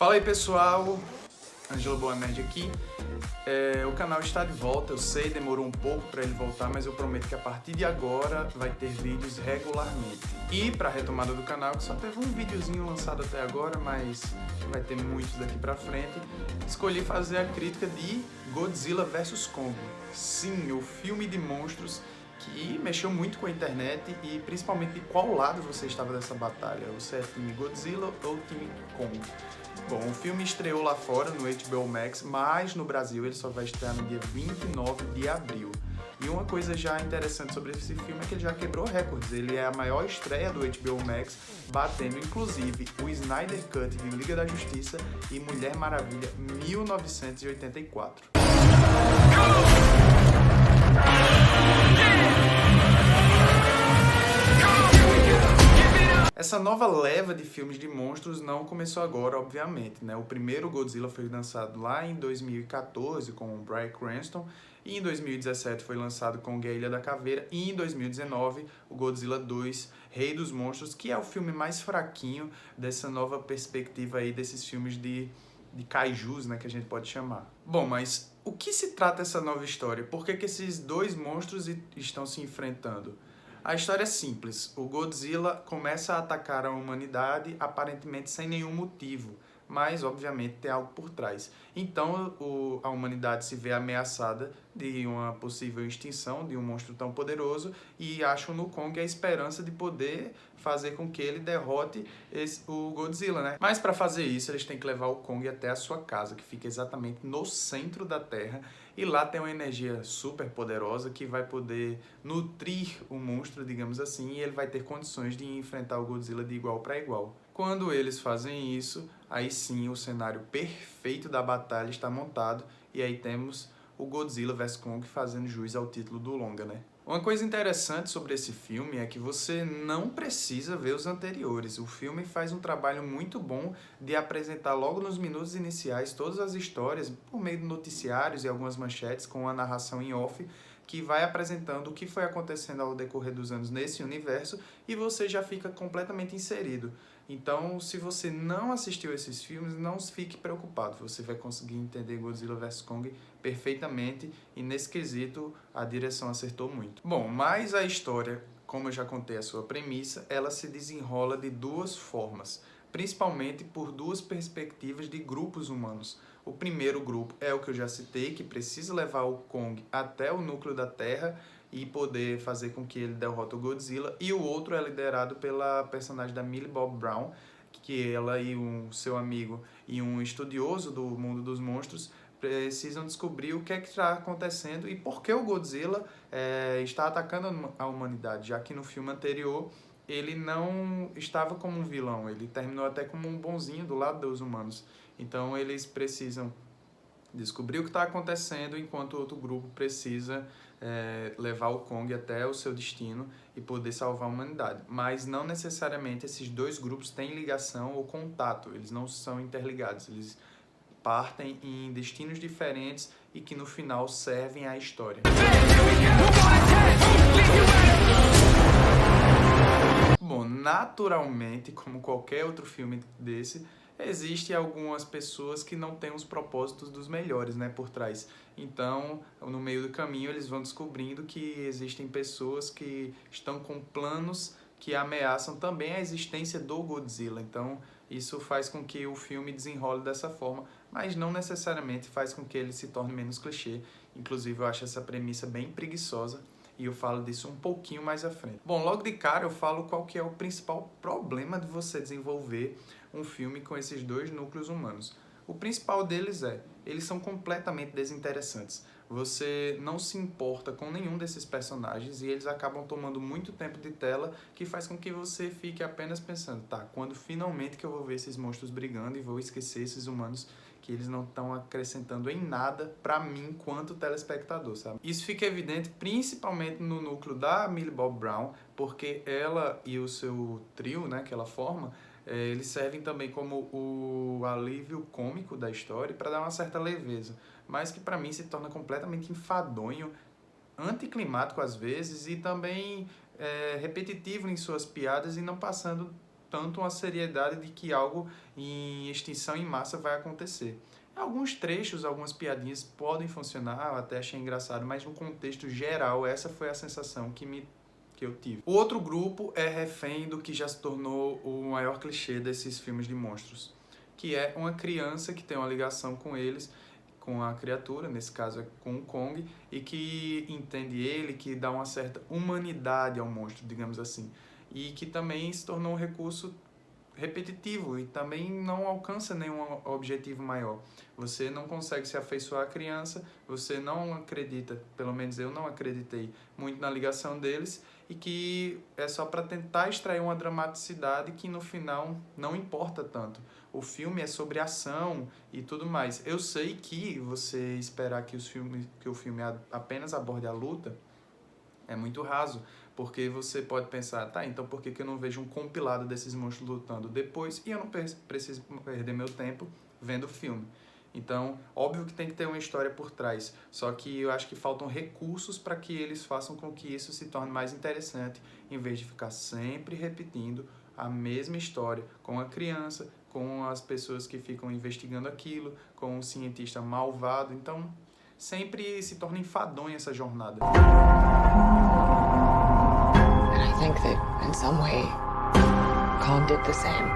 Fala aí pessoal, Ângelo Boanerd aqui. O canal está de volta, eu sei, demorou um pouco para ele voltar, mas eu prometo que a partir de agora vai ter vídeos regularmente. E para a retomada do canal, que só teve um videozinho lançado até agora, mas vai ter muitos daqui para frente, escolhi fazer a crítica de Godzilla vs Kong. Sim, o filme de monstros que mexeu muito com a internet e principalmente de qual lado você estava dessa batalha. Você é time Godzilla ou time Kong? Bom, o filme estreou lá fora no HBO Max, mas no Brasil ele só vai estrear no dia 29 de abril. E uma coisa já interessante sobre esse filme é que ele já quebrou recordes. Ele é a maior estreia do HBO Max, batendo inclusive o Snyder Cut de Liga da Justiça e Mulher Maravilha 1984. Essa nova leva de filmes de monstros não começou agora, obviamente, né? O primeiro Godzilla foi lançado lá em 2014 com o Bryan Cranston, e em 2017 foi lançado com A Ilha da Caveira, e em 2019 o Godzilla 2, Rei dos Monstros, que é o filme mais fraquinho dessa nova perspectiva aí desses filmes de kaijus, né, que a gente pode chamar. Bom, mas o que se trata essa nova história? Por que esses dois monstros estão se enfrentando? A história é simples. O Godzilla começa a atacar a humanidade aparentemente sem nenhum motivo, mas obviamente tem algo por trás. Então a humanidade se vê ameaçada de uma possível extinção de um monstro tão poderoso e acham no Kong a esperança de poder fazer com que ele derrote o Godzilla, né? Mas para fazer isso eles têm que levar o Kong até a sua casa, que fica exatamente no centro da Terra, e lá tem uma energia super poderosa que vai poder nutrir o monstro, digamos assim, e ele vai ter condições de enfrentar o Godzilla de igual para igual. Quando eles fazem isso, aí sim o cenário perfeito da batalha está montado, e aí temos o Godzilla vs Kong fazendo jus ao título do longa, né? Uma coisa interessante sobre esse filme é que você não precisa ver os anteriores. O filme faz um trabalho muito bom de apresentar logo nos minutos iniciais todas as histórias por meio de noticiários e algumas manchetes com a narração em off, que vai apresentando o que foi acontecendo ao decorrer dos anos nesse universo, e você já fica completamente inserido. Então, se você não assistiu esses filmes, não fique preocupado. Você vai conseguir entender Godzilla vs Kong perfeitamente, e nesse quesito a direção acertou muito. Bom, mas a história, como eu já contei a sua premissa, ela se desenrola de duas formas, principalmente por duas perspectivas de grupos humanos. O primeiro grupo é o que eu já citei, que precisa levar o Kong até o núcleo da Terra e poder fazer com que ele derrote o Godzilla, e o outro é liderado pela personagem da Millie Bobby Brown, que ela e um seu amigo e um estudioso do mundo dos monstros precisam descobrir o que é que está acontecendo e por que o Godzilla está atacando a humanidade, já que no filme anterior ele não estava como um vilão, ele terminou até como um bonzinho do lado dos humanos. Então eles precisam descobrir o que está acontecendo, enquanto o outro grupo precisa levar o Kong até o seu destino e poder salvar a humanidade. Mas não necessariamente esses dois grupos têm ligação ou contato, eles não são interligados, eles partem em destinos diferentes e que no final servem à história. Bom, naturalmente, como qualquer outro filme desse, existem algumas pessoas que não têm os propósitos dos melhores, né, por trás. Então, no meio do caminho, eles vão descobrindo que existem pessoas que estão com planos que ameaçam também a existência do Godzilla. Então, isso faz com que o filme desenrole dessa forma, mas não necessariamente faz com que ele se torne menos clichê. Inclusive, eu acho essa premissa bem preguiçosa, e eu falo disso um pouquinho mais à frente. Bom, logo de cara eu falo qual que é o principal problema de você desenvolver um filme com esses dois núcleos humanos. O principal deles eles são completamente desinteressantes. Você não se importa com nenhum desses personagens e eles acabam tomando muito tempo de tela, que faz com que você fique apenas pensando, tá, quando finalmente que eu vou ver esses monstros brigando e vou esquecer esses humanos que eles não estão acrescentando em nada pra mim quanto telespectador, sabe? Isso fica evidente principalmente no núcleo da Millie Bobby Brown, porque ela e o seu trio, né, que ela forma, eles servem também como o alívio cômico da história para dar uma certa leveza, mas que para mim se torna completamente enfadonho, anticlimático às vezes e também repetitivo em suas piadas e não passando tanto uma seriedade de que algo em extinção em massa vai acontecer. Alguns trechos, algumas piadinhas podem funcionar, eu até achei engraçado, mas no contexto geral, essa foi a sensação que eu tive. O outro grupo é refém do que já se tornou o maior clichê desses filmes de monstros, que é uma criança que tem uma ligação com eles, com a criatura, nesse caso é com o Kong, e que entende ele, que dá uma certa humanidade ao monstro, digamos assim, e que também se tornou um recurso repetitivo e também não alcança nenhum objetivo maior. Você não consegue se afeiçoar à criança, você não acredita, pelo menos eu não acreditei muito na ligação deles, e que é só para tentar extrair uma dramaticidade que no final não importa tanto. O filme é sobre ação e tudo mais. Eu sei que você esperar que o filme apenas aborde a luta é muito raso, porque você pode pensar, tá, então por que eu não vejo um compilado desses monstros lutando depois e eu não preciso perder meu tempo vendo o filme? Então, óbvio que tem que ter uma história por trás, só que eu acho que faltam recursos para que eles façam com que isso se torne mais interessante, em vez de ficar sempre repetindo a mesma história com a criança, com as pessoas que ficam investigando aquilo, com o cientista malvado. Então, sempre se torna enfadonha essa jornada. And I think that, in some way, Kong did the same.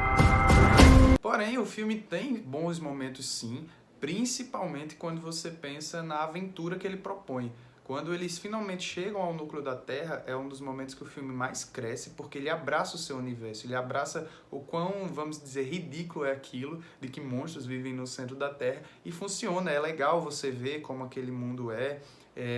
Porém, o filme tem bons momentos sim, principalmente quando você pensa na aventura que ele propõe. Quando eles finalmente chegam ao núcleo da Terra, é um dos momentos que o filme mais cresce, porque ele abraça o seu universo, ele abraça o quão, vamos dizer, ridículo é aquilo de que monstros vivem no centro da Terra, e funciona, é legal você ver como aquele mundo é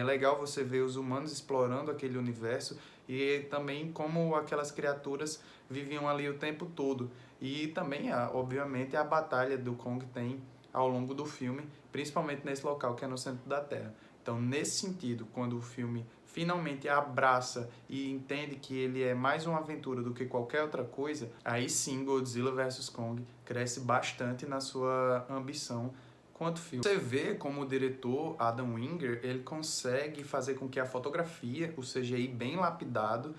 legal você ver os humanos explorando aquele universo, e também como aquelas criaturas viviam ali o tempo todo. E também, obviamente, a batalha do Kong tem ao longo do filme, principalmente nesse local que é no centro da Terra. Então, nesse sentido, quando o filme finalmente abraça e entende que ele é mais uma aventura do que qualquer outra coisa, aí sim Godzilla vs Kong cresce bastante na sua ambição quanto filme. Você vê como o diretor Adam Wingard, ele consegue fazer com que a fotografia, o CGI bem lapidado,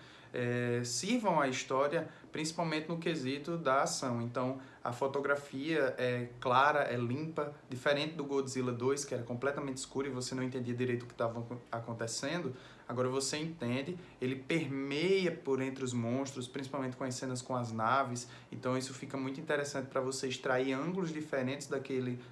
sirvam à história, principalmente no quesito da ação. Então, a fotografia é clara, é limpa, diferente do Godzilla 2, que era completamente escuro e você não entendia direito o que estava acontecendo. Agora você entende, ele permeia por entre os monstros, principalmente com as cenas com as naves. Então isso fica muito interessante para você extrair ângulos diferentes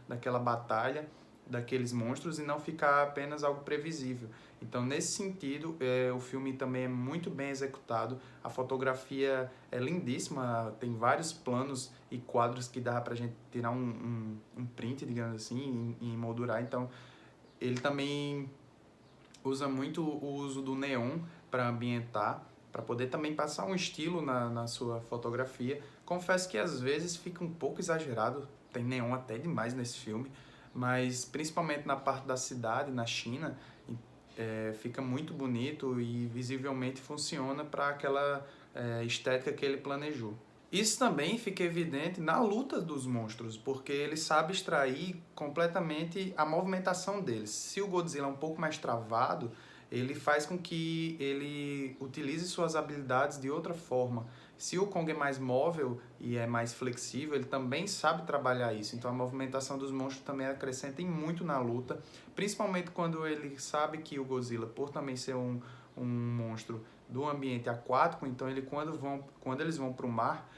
daquela batalha, daqueles monstros, e não ficar apenas algo previsível. Então, nesse sentido, o filme também é muito bem executado, a fotografia é lindíssima, tem vários planos e quadros que dá pra gente tirar um print, digamos assim, e emoldurar. Então, ele também usa muito o uso do neon para ambientar, para poder também passar um estilo na sua fotografia. Confesso que às vezes fica um pouco exagerado, tem neon até demais nesse filme, mas principalmente na parte da cidade, na China, fica muito bonito e visivelmente funciona para aquela estética que ele planejou. Isso também fica evidente na luta dos monstros, porque ele sabe extrair completamente a movimentação deles. Se o Godzilla é um pouco mais travado, ele faz com que ele utilize suas habilidades de outra forma. Se o Kong é mais móvel e é mais flexível, ele também sabe trabalhar isso. Então a movimentação dos monstros também acrescenta muito na luta, principalmente quando ele sabe que o Godzilla, por também ser um monstro do ambiente aquático, então quando eles vão para o mar,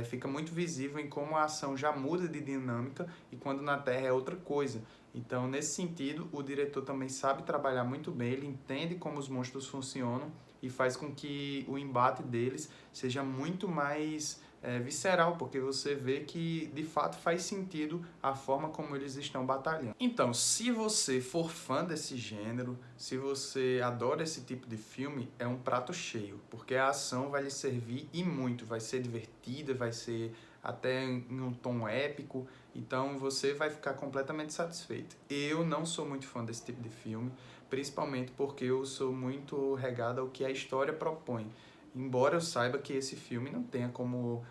fica muito visível em como a ação já muda de dinâmica e quando na Terra é outra coisa. Então, nesse sentido, o diretor também sabe trabalhar muito bem, ele entende como os monstros funcionam e faz com que o embate deles seja muito mais visceral, porque você vê que de fato faz sentido a forma como eles estão batalhando. Então, se você for fã desse gênero, se você adora esse tipo de filme, é um prato cheio, porque a ação vai lhe servir e muito, vai ser divertida, vai ser até em um tom épico, então você vai ficar completamente satisfeito. Eu não sou muito fã desse tipo de filme, principalmente porque eu sou muito regado ao que a história propõe. Embora eu saiba que esse filme não tenha como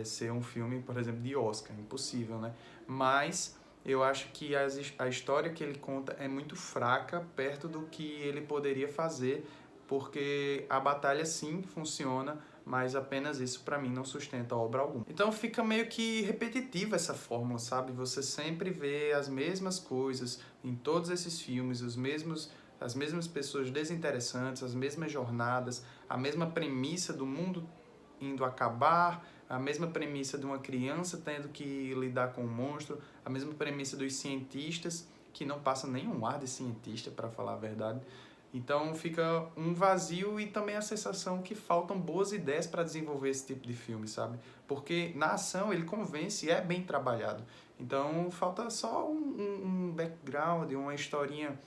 ser um filme, por exemplo, de Oscar, impossível, né? Mas eu acho que a história que ele conta é muito fraca perto do que ele poderia fazer, porque a batalha sim funciona, mas apenas isso pra mim não sustenta obra alguma. Então fica meio que repetitiva essa fórmula, sabe? Você sempre vê as mesmas coisas em todos esses filmes, as mesmas pessoas desinteressantes, as mesmas jornadas, a mesma premissa do mundo indo acabar, a mesma premissa de uma criança tendo que lidar com um monstro, a mesma premissa dos cientistas, que não passa nenhum ar de cientista, para falar a verdade. Então fica um vazio e também a sensação que faltam boas ideias para desenvolver esse tipo de filme, sabe? Porque na ação ele convence e é bem trabalhado. Então falta só um background, uma historinha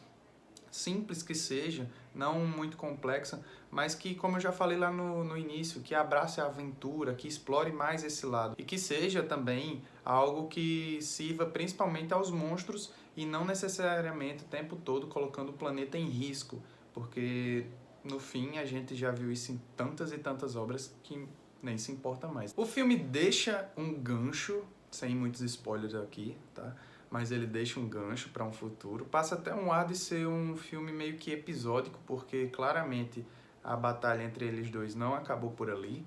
simples que seja, não muito complexa, mas que, como eu já falei lá no início, que abrace a aventura, que explore mais esse lado. E que seja também algo que sirva principalmente aos monstros e não necessariamente o tempo todo colocando o planeta em risco, porque no fim a gente já viu isso em tantas e tantas obras que nem se importa mais. O filme deixa um gancho, sem muitos spoilers aqui, tá? Mas ele deixa um gancho para um futuro. Passa até um ar de ser um filme meio que episódico, porque claramente a batalha entre eles dois não acabou por ali.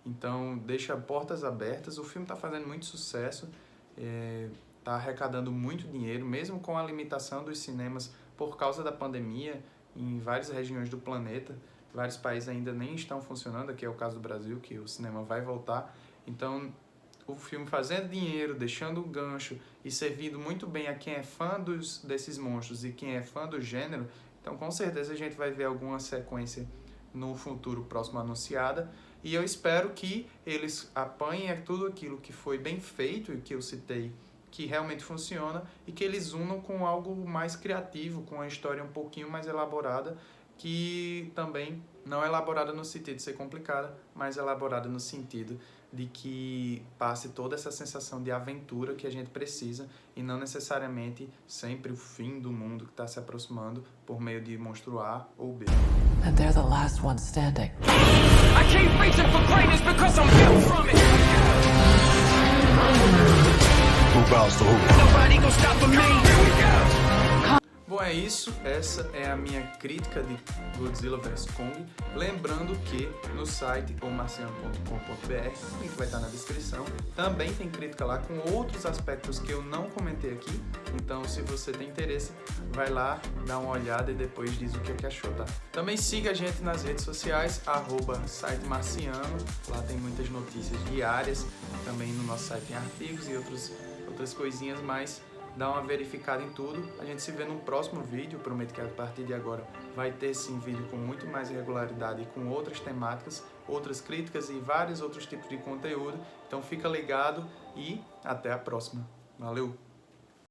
Então deixa portas abertas. O filme está fazendo muito sucesso, está arrecadando muito dinheiro, mesmo com a limitação dos cinemas por causa da pandemia em várias regiões do planeta. Vários países ainda nem estão funcionando, aqui é o caso do Brasil, que o cinema vai voltar. Então o filme fazendo dinheiro, deixando o gancho e servindo muito bem a quem é fã desses monstros e quem é fã do gênero. Então com certeza a gente vai ver alguma sequência no futuro próximo anunciada. E eu espero que eles apanhem tudo aquilo que foi bem feito e que eu citei, que realmente funciona, e que eles unam com algo mais criativo, com uma história um pouquinho mais elaborada, que também não é elaborada no sentido de ser complicada, mas elaborada no sentido de que passe toda essa sensação de aventura que a gente precisa e não necessariamente sempre o fim do mundo que está se aproximando por meio de monstro A ou B. And they're the last one standing. I keep reaching for greatness because I'm built from it. Who bows to who? Nobody gonna stop me. Here we go. Bom, é isso. Essa é a minha crítica de Godzilla vs Kong. Lembrando que no site omarciano.com.br, o link vai estar na descrição, também tem crítica lá com outros aspectos que eu não comentei aqui. Então, se você tem interesse, vai lá, dá uma olhada e depois diz o que achou, tá? Também siga a gente nas redes sociais, @sitemarciano. Lá tem muitas notícias diárias. Também no nosso site tem artigos e outras coisinhas mais. Dá uma verificada em tudo. A gente se vê no próximo vídeo. Prometo que a partir de agora vai ter sim vídeo com muito mais regularidade e com outras temáticas, outras críticas e vários outros tipos de conteúdo. Então fica ligado e até a próxima. Valeu!